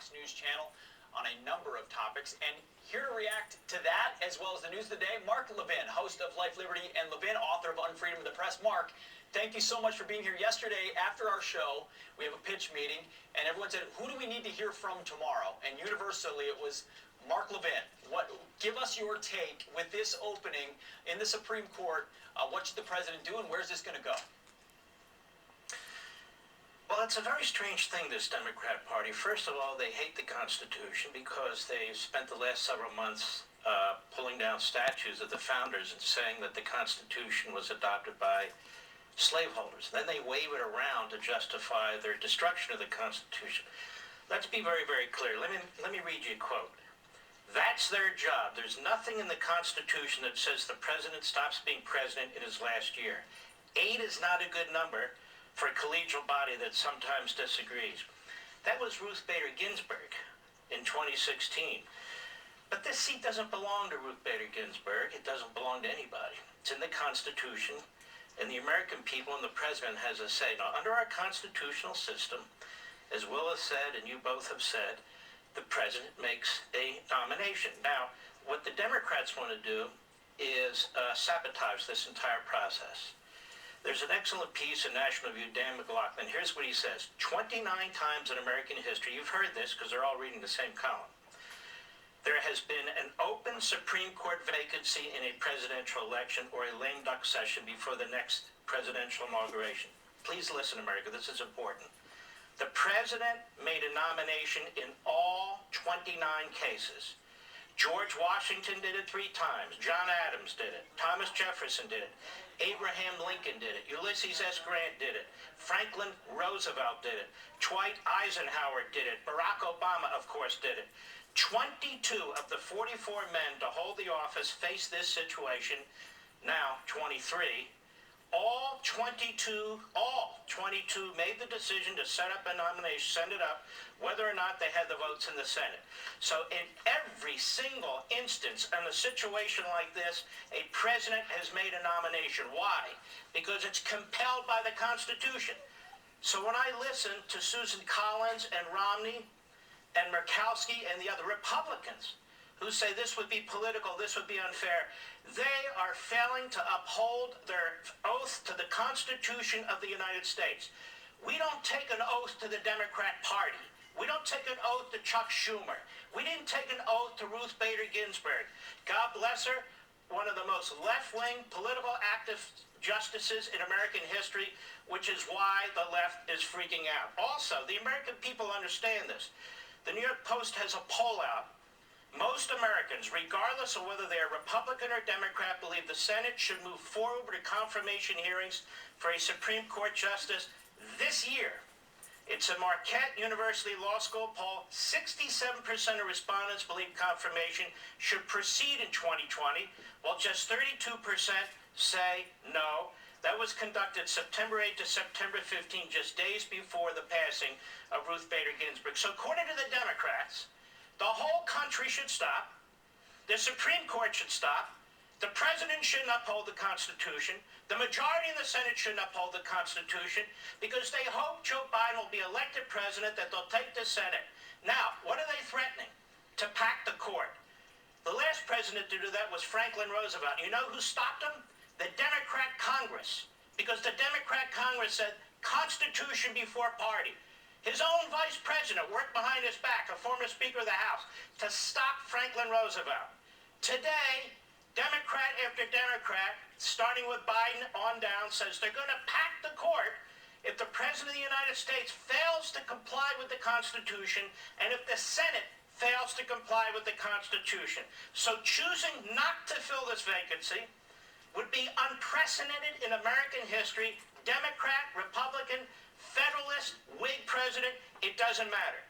Fox News channel on a number of topics. And here to react to that, as well as the news of the day, Mark Levin, host of Life, Liberty, and Levin, author of Unfreedom of the Press. Mark, thank you so much for being here. Yesterday, after our show, we have a pitch meeting, and everyone said, who do we need to hear from tomorrow? And universally, it was Mark Levin. Give us your take with this opening in the Supreme Court. What should the president do, and where's this going to go? Well, it's a very strange thing, this Democrat Party. First of all, they hate the Constitution because they've spent the last several months pulling down statues of the founders and saying that the Constitution was adopted by slaveholders. Then they wave it around to justify their destruction of the Constitution. Let's be very, very clear. Let me read you a quote. That's their job. There's nothing in the Constitution that says the president stops being president in his last year. 8 is not a good number for a collegial body that sometimes disagrees. That was Ruth Bader Ginsburg in 2016. But this seat doesn't belong to Ruth Bader Ginsburg. It doesn't belong to anybody. It's in the Constitution, and the American people and the president has a say. Now, under our constitutional system, as Will has said and you both have said, the president makes a nomination. Now, what the Democrats want to do is sabotage this entire process. There's an excellent piece in National Review, Dan McLaughlin. Here's what he says. 29 times in American history, you've heard this because they're all reading the same column, there has been an open Supreme Court vacancy in a presidential election or a lame duck session before the next presidential inauguration. Please listen, America, this is important. The president made a nomination in all 29 cases. George Washington did it 3 times. John Adams did it. Thomas Jefferson did it. Abraham Lincoln did it. Ulysses S. Grant did it. Franklin Roosevelt did it. Dwight Eisenhower did it. Barack Obama, of course, did it. 22 of the 44 men to hold the office face this situation. Now, 23. All 22 made the decision to set up a nomination, send it up, whether or not they had the votes in the Senate. So in every single instance in a situation like this, a president has made a nomination. Why? Because it's compelled by the Constitution. So when I listen to Susan Collins and Romney and Murkowski and the other Republicans who say this would be political, this would be unfair, they are failing to uphold their oath to the Constitution of the United States. We don't take an oath to the Democrat Party. We don't take an oath to Chuck Schumer. We didn't take an oath to Ruth Bader Ginsburg. God bless her, one of the most left-wing political active justices in American history, which is why the left is freaking out. Also, the American people understand this. The New York Post has a poll out. Most Americans, regardless of whether they are Republican or Democrat, believe the Senate should move forward to confirmation hearings for a Supreme Court justice this year. It's a Marquette University Law School poll. 67% of respondents believe confirmation should proceed in 2020, while just 32% say no. That was conducted September 8 to September 15, just days before the passing of Ruth Bader Ginsburg. So according to the Democrats, the whole country should stop. The Supreme Court should stop. The president shouldn't uphold the Constitution. The majority in the Senate shouldn't uphold the Constitution because they hope Joe Biden will be elected president, that they'll take the Senate. Now, what are they threatening? To pack the court. The last president to do that was Franklin Roosevelt. You know who stopped him? The Democrat Congress. Because the Democrat Congress said, Constitution before party. His own vice president worked behind his back, a former Speaker of the House, to stop Franklin Roosevelt. Today, Democrat after Democrat, starting with Biden on down, says they're going to pack the court if the President of the United States fails to comply with the Constitution and if the Senate fails to comply with the Constitution. So choosing not to fill this vacancy would be unprecedented in American history. Democrat, Republican, Federalist, Whig president, it doesn't matter.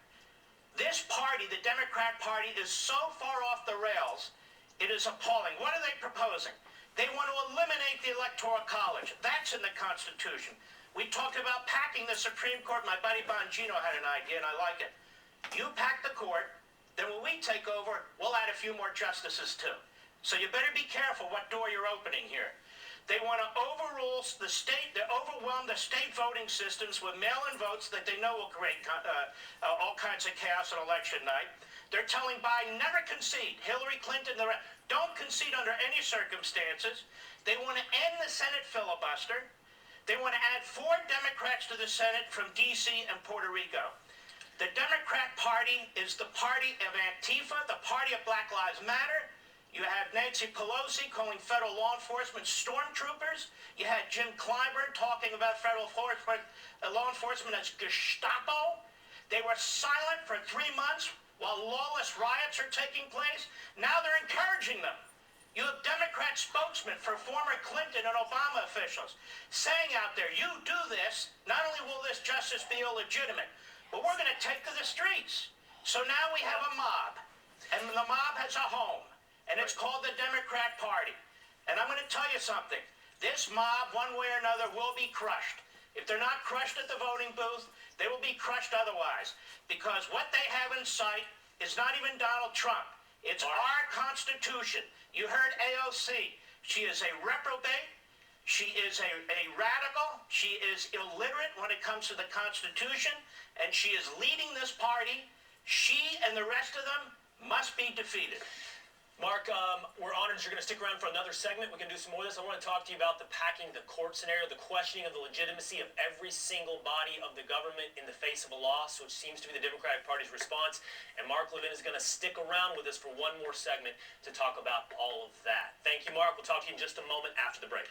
This party, the Democrat Party, is so far off the rails, it is appalling. What are they proposing? They want to eliminate the Electoral College. That's in the Constitution. We talked about packing the Supreme Court. My buddy Bongino had an idea, and I like it. You pack the court, then when we take over, we'll add a few more justices too. So you better be careful what door you're opening here. They want to overrule the state, they overwhelm the state voting systems with mail-in votes that they know will create all kinds of chaos on election night. They're telling Biden, never concede. Hillary Clinton, don't concede under any circumstances. They want to end the Senate filibuster. They want to add 4 Democrats to the Senate from D.C. and Puerto Rico. The Democrat Party is the party of Antifa, the party of Black Lives Matter. You had Nancy Pelosi calling federal law enforcement stormtroopers. You had Jim Clyburn talking about federal law enforcement as Gestapo. They were silent for 3 months while lawless riots are taking place. Now they're encouraging them. You have Democrat spokesmen for former Clinton and Obama officials saying out there, you do this, not only will this justice be illegitimate, but we're going to take to the streets. So now we have a mob, and the mob has a home. And it's called the Democrat Party. And I'm going to tell you something. This mob, one way or another, will be crushed. If they're not crushed at the voting booth, they will be crushed otherwise. Because what they have in sight is not even Donald Trump. It's our Constitution. You heard AOC. She is a reprobate. She is a radical. She is illiterate when it comes to the Constitution. And she is leading this party. She and the rest of them must be defeated. Mark, we're honored you're going to stick around for another segment. We can do some more of this. I want to talk to you about the packing the court scenario, the questioning of the legitimacy of every single body of the government in the face of a loss, which seems to be the Democratic Party's response. And Mark Levin is going to stick around with us for one more segment to talk about all of that. Thank you, Mark. We'll talk to you in just a moment after the break.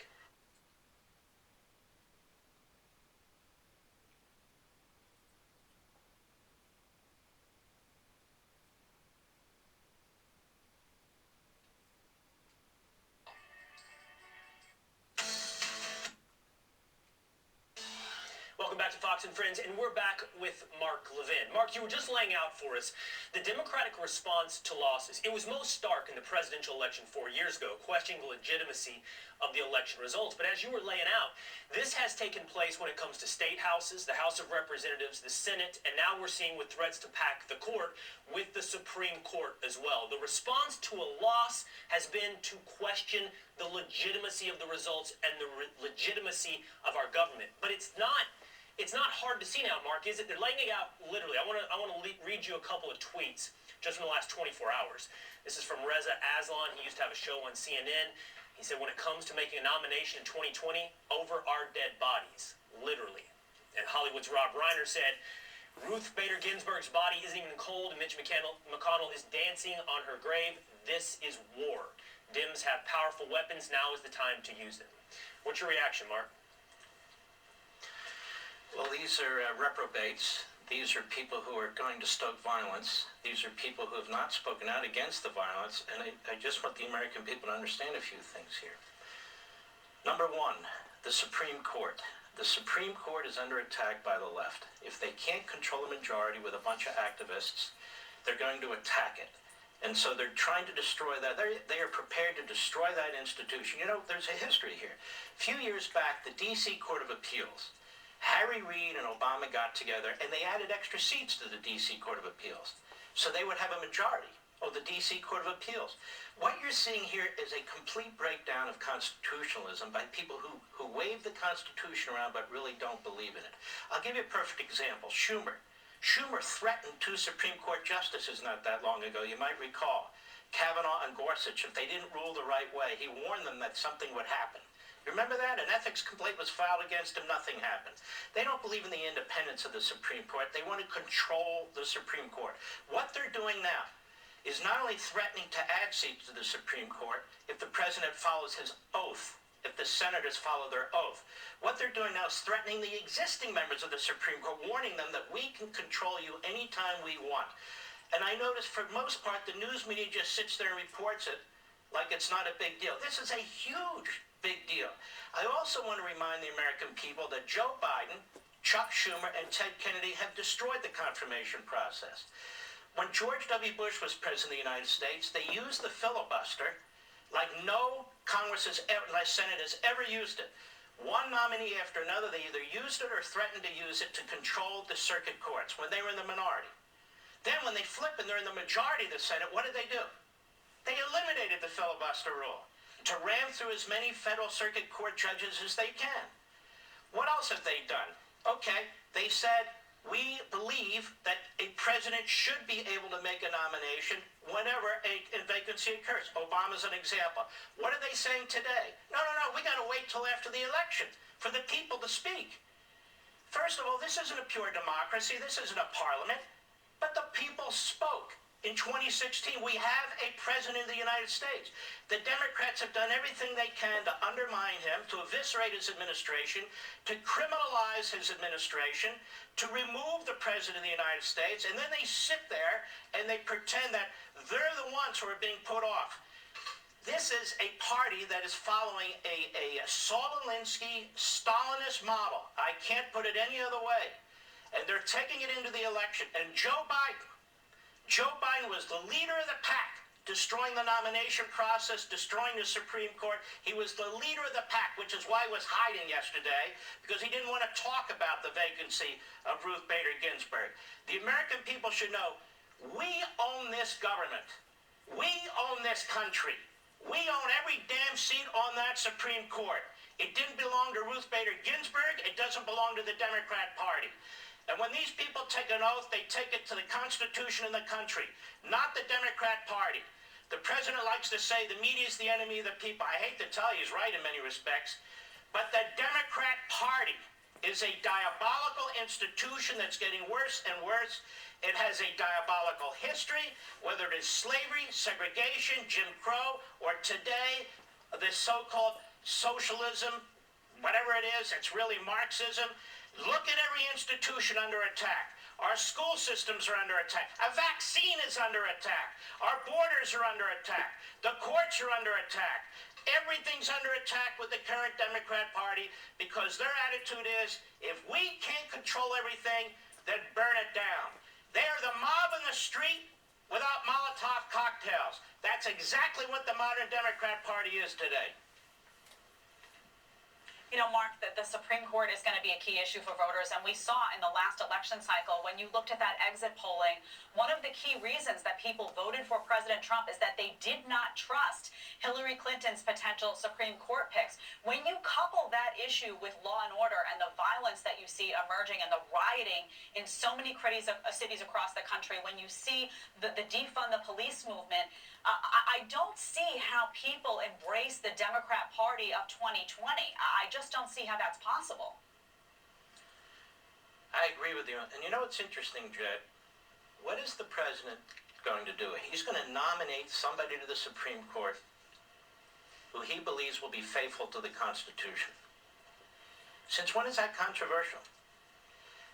Welcome back to Fox and Friends, and we're back with Mark Levin. Mark, you were just laying out for us the Democratic response to losses. It was most stark in the presidential election 4 years ago, questioning the legitimacy of the election results. But as you were laying out, this has taken place when it comes to state houses, the House of Representatives, the Senate, and now we're seeing with threats to pack the court with the Supreme Court as well. The response to a loss has been to question the legitimacy of the results and the legitimacy of our government. But it's not hard to see now, Mark, is it? They're laying it out literally. I want to read you a couple of tweets just in the last 24 hours. This is from Reza Aslan. He used to have a show on CNN. He said, when it comes to making a nomination in 2020, over our dead bodies, literally. And Hollywood's Rob Reiner said, Ruth Bader Ginsburg's body isn't even cold, and Mitch McConnell is dancing on her grave. This is war. Dems have powerful weapons. Now is the time to use them. What's your reaction, Mark? Well, these are reprobates. These are people who are going to stoke violence. These are people who have not spoken out against the violence. And I just want the American people to understand a few things here. Number one, the Supreme Court. The Supreme Court is under attack by the left. If they can't control a majority with a bunch of activists, they're going to attack it. And so they're trying to destroy that. They are prepared to destroy that institution. You know, there's a history here. A few years back, the D.C. Court of Appeals, Harry Reid and Obama got together and they added extra seats to the D.C. Court of Appeals. So they would have a majority of the D.C. Court of Appeals. What you're seeing here is a complete breakdown of constitutionalism by people who wave the Constitution around but really don't believe in it. I'll give you a perfect example. Schumer. Schumer threatened 2 Supreme Court justices not that long ago. You might recall Kavanaugh and Gorsuch. If they didn't rule the right way, he warned them that something would happen. Remember that? An ethics complaint was filed against him. Nothing happened. They don't believe in the independence of the Supreme Court. They want to control the Supreme Court. What they're doing now is not only threatening to add seats to the Supreme Court if the president follows his oath, if the senators follow their oath. What they're doing now is threatening the existing members of the Supreme Court, warning them that we can control you anytime we want. And I notice for the most part, the news media just sits there and reports it like it's not a big deal. This is a huge big deal. I also want to remind the American people that Joe Biden, Chuck Schumer, and Ted Kennedy have destroyed the confirmation process. When George W. Bush was president of the United States, they used the filibuster like no Congress has ever, like Senate has ever used it. One nominee after another, they either used it or threatened to use it to control the circuit courts when they were in the minority. Then when they flip and they're in the majority of the Senate, what did they do? They eliminated the filibuster rule. to ram through as many federal circuit court judges as they can. What else have they done? Okay, they said, we believe that a president should be able to make a nomination whenever a vacancy occurs. Obama's an example. What are they saying today? No, we got to wait till after the election for the people to speak. First of all, this isn't a pure democracy. This isn't a parliament. But the people spoke. In 2016, we have a president of the United States. The Democrats have done everything they can to undermine him, to eviscerate his administration, to criminalize his administration, to remove the president of the United States, and then they sit there and they pretend that they're the ones who are being put off. This is a party that is following a Saul Alinsky Stalinist model. I can't put it any other way. And they're taking it into the election. And Joe Biden was the leader of the pack, destroying the nomination process, destroying the Supreme Court. He was the leader of the pack, which is why he was hiding yesterday, because he didn't want to talk about the vacancy of Ruth Bader Ginsburg. The American people should know, we own this government. We own this country. We own every damn seat on that Supreme Court. It didn't belong to Ruth Bader Ginsburg. It doesn't belong to the Democrat Party. And when these people take an oath, they take it to the Constitution and the country, not the Democrat Party. The president likes to say the media is the enemy of the people. I hate to tell you, he's right in many respects. But the Democrat Party is a diabolical institution that's getting worse and worse. It has a diabolical history, whether it is slavery, segregation, Jim Crow, or today, this so-called socialism, whatever it is, it's really Marxism. Look at every institution under attack. Our school systems are under attack. A vaccine is under attack. Our borders are under attack. The courts are under attack. Everything's under attack with the current Democrat Party because their attitude is, if we can't control everything, then burn it down. They're the mob in the street without Molotov cocktails. That's exactly what the modern Democrat Party is today. You know, Mark, that the Supreme Court is going to be a key issue for voters. And we saw in the last election cycle, when you looked at that exit polling, one of the key reasons that people voted for President Trump is that they did not trust Hillary Clinton's potential Supreme Court picks. When you couple that issue with law and order and the violence that you see emerging and the rioting in so many cities across the country, when you see the defund the police movement, I don't see how people embrace the Democrat Party of 2020. I just don't see how that's possible. I agree with you. And you know what's interesting, Jed? What is the president going to do? He's going to nominate somebody to the Supreme Court who he believes will be faithful to the Constitution. Since when is that controversial?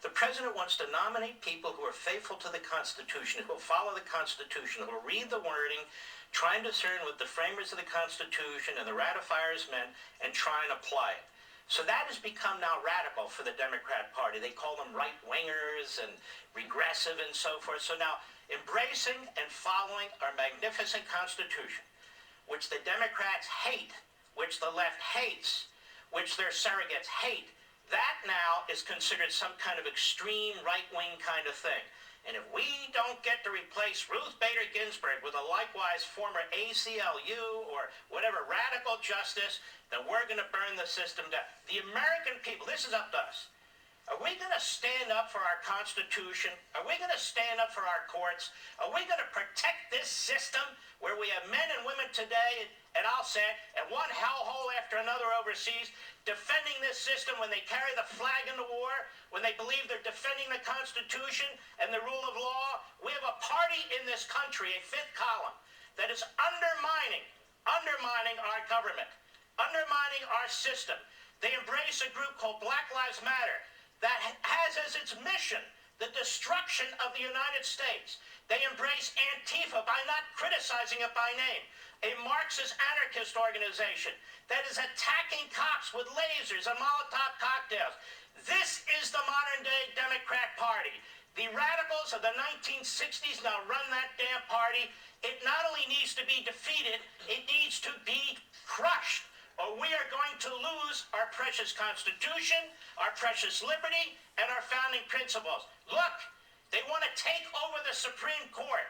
The president wants to nominate people who are faithful to the Constitution, who will follow the Constitution, who will read the wording, try and discern what the framers of the Constitution and the ratifiers meant, and try and apply it. So that has become now radical for the Democrat Party. They call them right-wingers and regressive and so forth. So now embracing and following our magnificent Constitution, which the Democrats hate, which the left hates, which their surrogates hate, that now is considered some kind of extreme right-wing kind of thing. And if we don't get to replace Ruth Bader Ginsburg with a likewise former ACLU or whatever radical justice, then we're going to burn the system down. The American people, this is up to us. Are we going to stand up for our Constitution? Are we going to stand up for our courts? Are we going to protect this system where we have men and women today, and I'll say it, and one hellhole after another overseas, defending this system when they carry the flag in the war, when they believe they're defending the Constitution and the rule of law? We have a party in this country, a fifth column, that is undermining our government, undermining our system. They embrace a group called Black Lives Matter that has as its mission the destruction of the United States. They embrace Antifa by not criticizing it by name, a Marxist anarchist organization that is attacking cops with lasers and Molotov cocktails. This is the modern-day Democrat Party. The radicals of the 1960s now run that damn party. It not only needs to be defeated, it needs to be crushed, or we are going to lose our precious Constitution, our precious liberty, and our founding principles. Look, they want to take over the Supreme Court.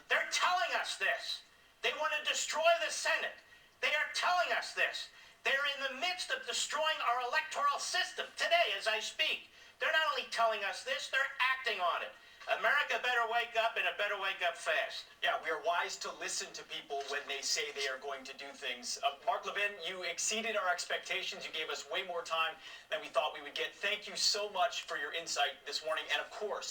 They're telling us this. They want to destroy the Senate. They are telling us this. They're in the midst of destroying our electoral system today as I speak. They're not only telling us this, they're acting on it. America better wake up, and it better wake up fast. Yeah, we are wise to listen to people when they say they are going to do things. Mark Levin, you exceeded our expectations. You gave us way more time than we thought we would get. Thank you so much for your insight this morning. And of course,